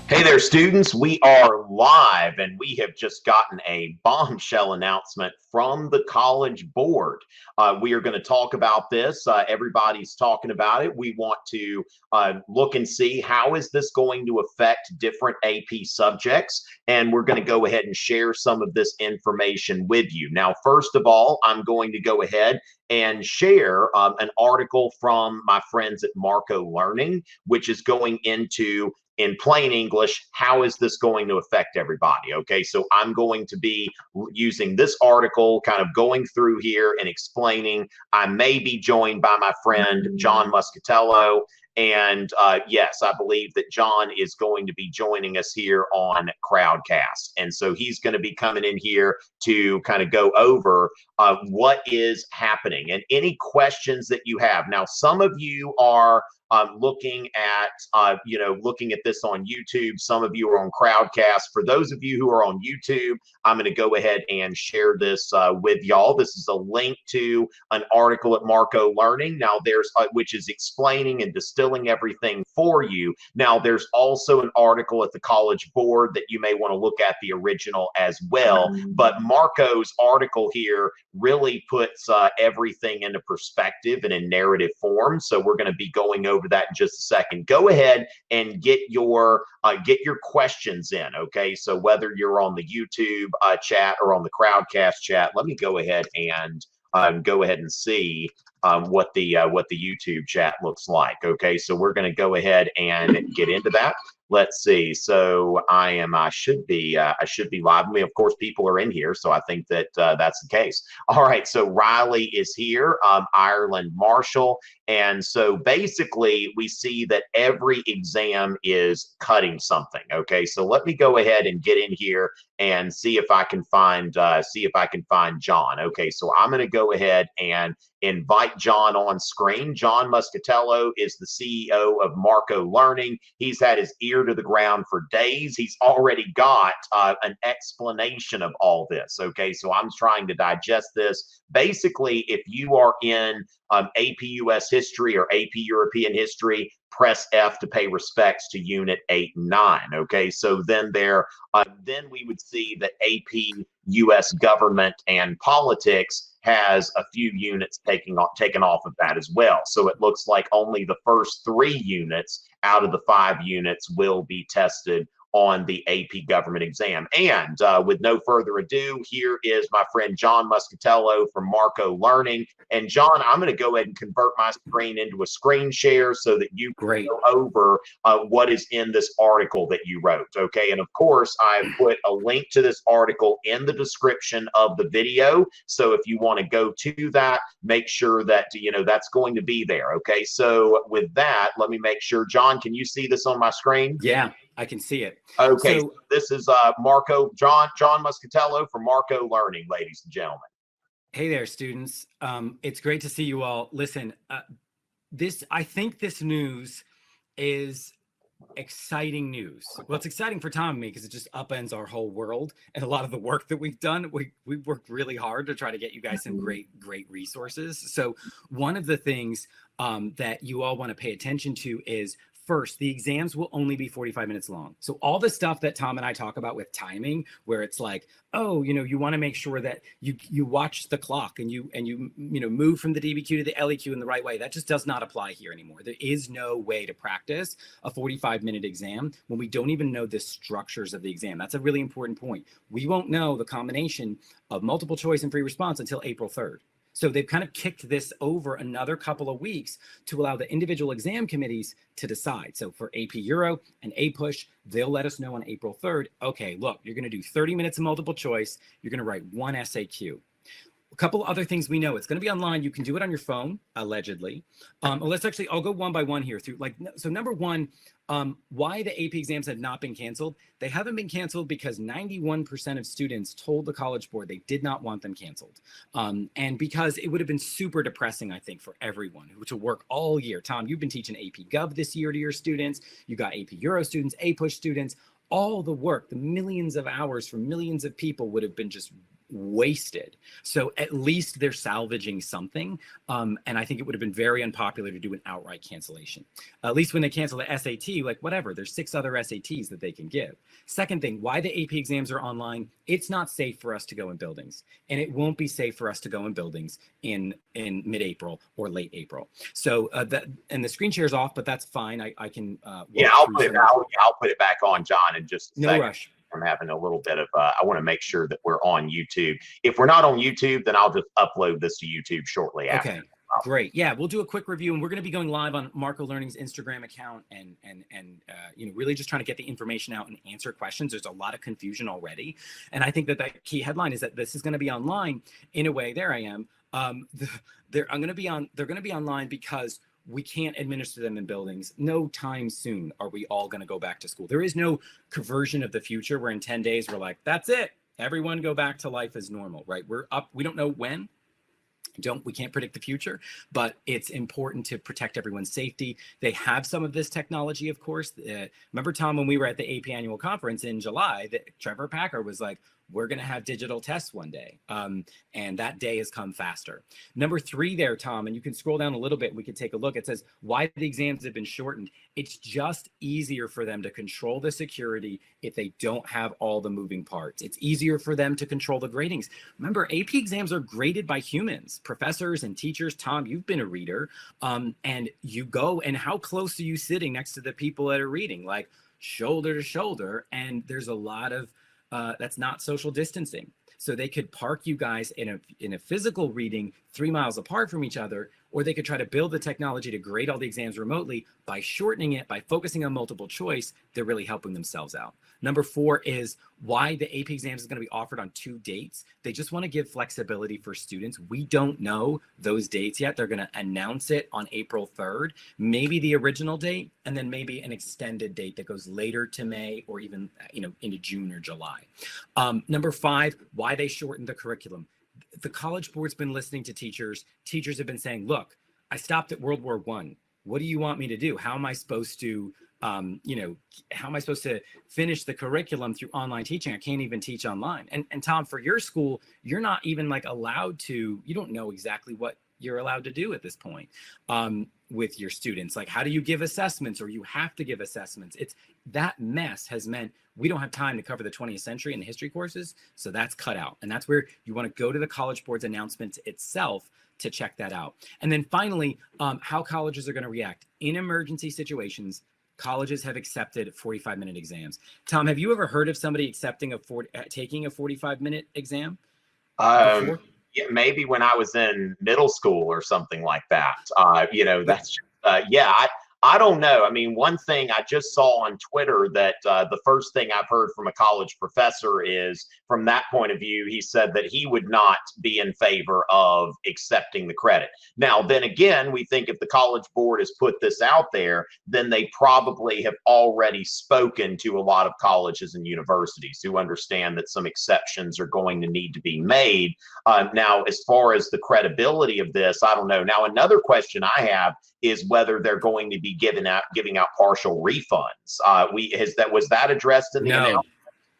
Hey there, students. We are live and we have just gotten a bombshell announcement from the College Board. We are going to talk about this. Everybody's talking about it. We want to look and see how is this going to affect different AP subjects. And we're going to go ahead and share some of this information with you. Now, first of all, I'm going to go ahead and share an article from my friends at Marco Learning, which is going into in plain English, how is this going to affect everybody? Okay, so I'm going to be using this article, kind of going through here and explaining. I may be joined by my friend John Moscatiello. And yes, I believe that John is going to be joining us here on Crowdcast. And so he's going to be coming in here to kind of go over what is happening and any questions that you have. Now, some of you are looking at this on YouTube. Some of you are on Crowdcast. For those of you who are on YouTube, I'm going to go ahead and share this with y'all. This is a link to an article at Marco Learning. Now, there's which is explaining and distilling everything for you. Now, there's also an article at the College Board that you may want to look at the original as well. But Marco's article here really puts everything into perspective and in narrative form. So we're going to be going over that in just a second. Go ahead and get your questions in. Okay, so whether you're on the YouTube chat or on the Crowdcast chat, let me go ahead and see what the YouTube chat looks like. Okay, so we're going to go ahead and get into that. Let's see. So I should be live. I mean, of course, people are in here, so I think that that's the case. All right. So Riley is here, Ireland Marshall, and so basically we see that every exam is cutting something. Okay. So let me go ahead and get in here and see if I can find John. Okay. So I'm going to go ahead and invite John on screen. John Moscatiello is the CEO of Marco Learning. He's had his ear to the ground for days. He's already got an explanation of all this. Okay, so I'm trying to digest this. Basically, if you are in AP US history or AP European history, press F to pay respects to Unit 8 and 9. Okay, so then then we would see that AP US government and politics has a few units taken off of that as well. So it looks like only the first 3 units out of the 5 units will be tested on the AP government exam. And with no further ado, here is my friend John Moscatiello from Marco Learning. And John, I'm going to go ahead and convert my screen into a screen share so that you can go over what is in this article that you wrote. Okay. And of course, I've put a link to this article in the description of the video. So if you want to go to that, make sure that, that's going to be there. Okay. So with that, let me make sure, John, can you see this on my screen? Yeah. I can see it. Okay, so this is John Moscatiello from Marco Learning, ladies and gentlemen. Hey there, students. It's great to see you all. Listen, I think this news is exciting news. Well, it's exciting for Tom and me because it just upends our whole world and a lot of the work that we've done. We've worked really hard to try to get you guys some great resources. So one of the things that you all want to pay attention to is, first, the exams will only be 45 minutes long. So all the stuff that Tom and I talk about with timing, where it's like, oh, you want to make sure that you watch the clock and you move from the DBQ to the LEQ in the right way. That just does not apply here anymore. There is no way to practice a 45-minute exam when we don't even know the structures of the exam. That's a really important point. We won't know the combination of multiple choice and free response until April 3rd. So they've kind of kicked this over another couple of weeks to allow the individual exam committees to decide. So for AP Euro and APUSH, they'll let us know on April 3rd, okay, look, you're going to do 30 minutes of multiple choice. You're going to write 1 SAQ. A couple other things we know. It's going to be online. You can do it on your phone, allegedly. I'll go one by one here through. So number one, why the AP exams have not been canceled. They haven't been canceled because 91% of students told the College Board they did not want them canceled. And because it would have been super depressing, I think, for everyone to work all year. Tom, you've been teaching AP Gov this year to your students. You got AP Euro students, APUSH students. All the work, the millions of hours for millions of people would have been just wasted. So at least they're salvaging something. And I think it would have been very unpopular to do an outright cancellation. At least when they cancel the SAT, like whatever, there's 6 other SATs that they can give. Second thing, why the AP exams are online, it's not safe for us to go in buildings. And it won't be safe for us to go in buildings in mid-April or late April. So and the screen share is off, but that's fine. I can I'll put it back on, John, in just a second. Rush. I'm having a little bit of, I want to make sure that we're on YouTube. If we're not on YouTube, then I'll just upload this to YouTube shortly after. Okay, great. Yeah, we'll do a quick review, and we're going to be going live on Marco Learning's Instagram account and really just trying to get the information out and answer questions. There's a lot of confusion already. And I think that key headline is that this is going to be online in a way. There I am. They're going to be online because we can't administer them in buildings. No time soon are we all going to go back to school. There is no conversion of the future where in 10 days we're like, that's it. Everyone go back to life as normal, right? We're up. We don't know when. We can't predict the future, but it's important to protect everyone's safety. They have some of this technology, of course. Remember, Tom, when we were at the AP annual conference in July, that Trevor Packer was like, we're going to have digital tests one day. And that day has come faster. Number 3 there, Tom, and you can scroll down a little bit. We can take a look. It says why the exams have been shortened. It's just easier for them to control the security if they don't have all the moving parts. It's easier for them to control the gradings. Remember, AP exams are graded by humans, professors and teachers. Tom, you've been a reader, and you go, and how close are you sitting next to the people that are reading? Like shoulder to shoulder. And there's a lot of that's not social distancing. So they could park you guys in a physical reading 3 miles apart from each other, or they could try to build the technology to grade all the exams remotely. By shortening it, by focusing on multiple choice, they're really helping themselves out. Number 4 is why the AP exams is going to be offered on 2 dates. They just want to give flexibility for students. We don't know those dates yet. They're going to announce it on April 3rd, maybe the original date, and then maybe an extended date that goes later to May or even into June or July. Number 5, why they shortened the curriculum. The College Board's been listening to teachers. Teachers have been saying, look, I stopped at World War I. What do you want me to do? How am I supposed to how am I supposed to finish the curriculum through online teaching? I can't even teach online. And Tom, for your school, you're not even allowed to, you don't know exactly what you're allowed to do at this point with your students. Like, how do you give assessments, or you have to give assessments? It's that mess has meant we don't have time to cover the 20th century and the history courses. So that's cut out. And that's where you want to go to the College Board's announcements itself to check that out. And then finally, how colleges are going to react in emergency situations. Colleges have accepted 45-minute exams. Tom, have you ever heard of somebody accepting taking a 45-minute exam? Yeah, maybe when I was in middle school or something like that. That's just, I don't know. I mean, one thing I just saw on Twitter that the first thing I've heard from a college professor is, from that point of view, he said that he would not be in favor of accepting the credit. Now, then again, we think if the College Board has put this out there, then they probably have already spoken to a lot of colleges and universities who understand that some exceptions are going to need to be made. Now, as far as the credibility of this, I don't know. Now, another question I have is whether they're going to be giving out partial refunds. Was that addressed in the announcement?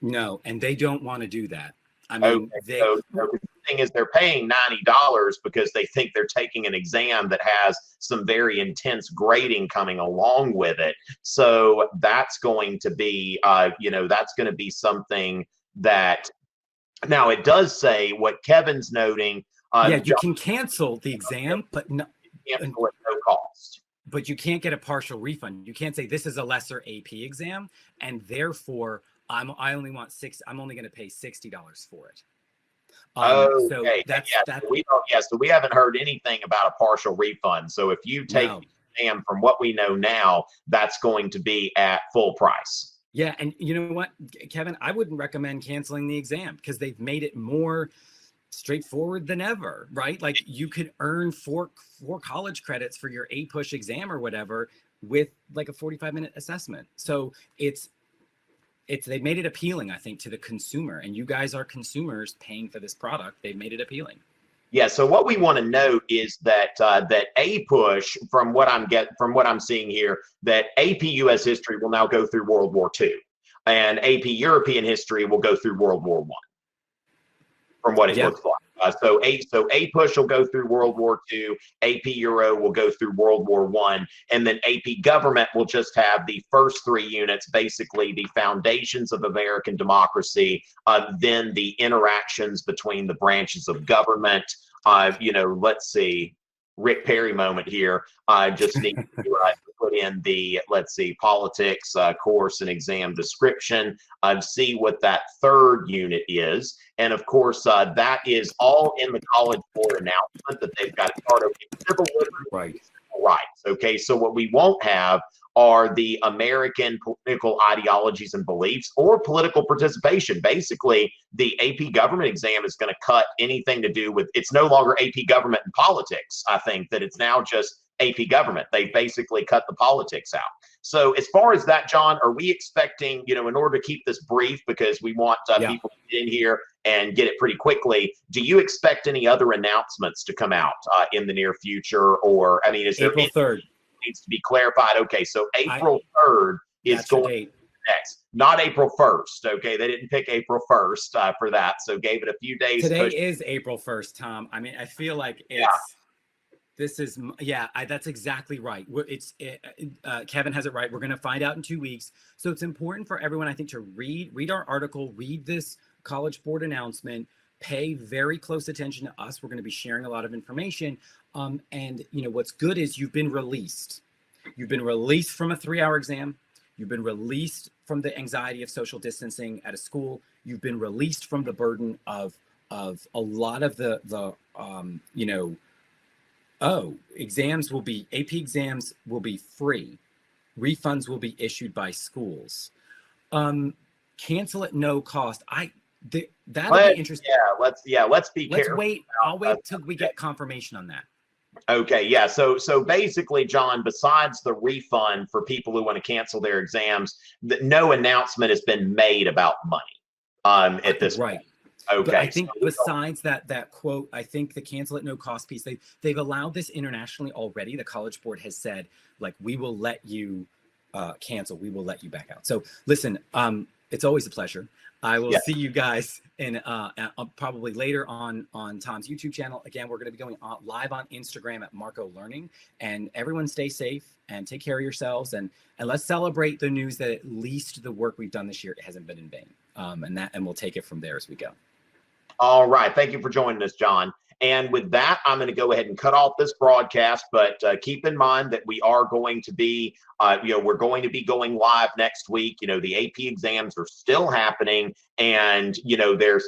No, and they don't want to do that. I mean, so the thing is, they're paying $90 because they think they're taking an exam that has some very intense grading coming along with it. So that's going to be, that's going to be something that. Now, it does say what Kevin's noting. You can cancel the exam, but no. Cancel at no cost. But you can't get a partial refund. You can't say this is a lesser AP exam, and therefore I'm only going to pay $60 for it. So we haven't heard anything about a partial refund. So if you take the exam, from what we know now, that's going to be at full price. Yeah, and you know what, Kevin, I wouldn't recommend canceling the exam because they've made it more straightforward than ever, right? Like, you could earn four college credits for your A-push exam or whatever with like a 45-minute assessment. So they've made it appealing, I think, to the consumer, and you guys are consumers paying for this product. They've made it appealing. Yeah. So what we want to note is that that A-push, from what I'm seeing here, that AP US history will now go through World War II, and AP European history will go through World War I. from what it Yeah. looks like. So APUSH will go through World War II, AP Euro will go through World War I, and then AP Government will just have the first 3 units, basically the foundations of American democracy, then the interactions between the branches of government. Let's see, Rick Perry moment here. I just need to put in the, let's see, politics course and exam description, see what that 3rd unit is. And of course, that is all in the College Board announcement that they've got to start over civil liberties, Right. civil rights. Okay, so what we won't have are the American political ideologies and beliefs or political participation. Basically, the AP government exam is going to cut anything to do with, it's no longer AP government and politics. I think that it's now just AP government. They basically cut the politics out. So as far as that, John, are we expecting, in order to keep this brief, because we want people to get in here and get it pretty quickly, do you expect any other announcements to come out in the near future? Or, I mean, is there April 3rd. Needs to be clarified? Okay, so April 3rd is going next, not April 1st. Okay, they didn't pick April 1st for that, so gave it a few days. Today is April 1st, Tom. I mean, I feel like this is, that's exactly right. Kevin has it right. We're going to find out in 2 weeks. So it's important for everyone, I think, to read our article, read this College Board announcement, pay very close attention to us. We're going to be sharing a lot of information. And what's good is you've been released. You've been released from a 3-hour exam. You've been released from the anxiety of social distancing at a school. You've been released from the burden of a lot of AP exams will be free. Refunds will be issued by schools. Cancel at no cost. That'll be interesting. Let's be careful. I'll wait till we get confirmation on that. Okay, yeah. So basically, John, besides the refund for people who want to cancel their exams, no announcement has been made about money at this point. Okay. But I think besides that quote, I think the cancel at no cost piece, they've allowed this internationally already. The College Board has said, like, we will let you cancel. We will let you back out. So listen, it's always a pleasure. I will see you guys in probably later on Tom's YouTube channel. Again, we're going to be going live on Instagram at Marco Learning. And everyone stay safe and take care of yourselves. And let's celebrate the news that at least the work we've done this year hasn't been in vain. And we'll take it from there as we go. All right. Thank you for joining us, John. And with that, I'm going to go ahead and cut off this broadcast. But keep in mind that we are going to be, we're going to be going live next week. The AP exams are still happening. And,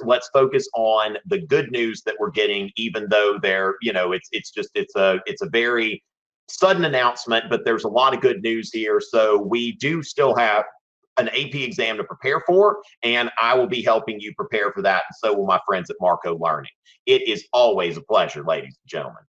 let's focus on the good news that we're getting, even though it's a very sudden announcement, but there's a lot of good news here. So we do still have an AP exam to prepare for, and I will be helping you prepare for that. And so will my friends at Marco Learning. It is always a pleasure, ladies and gentlemen.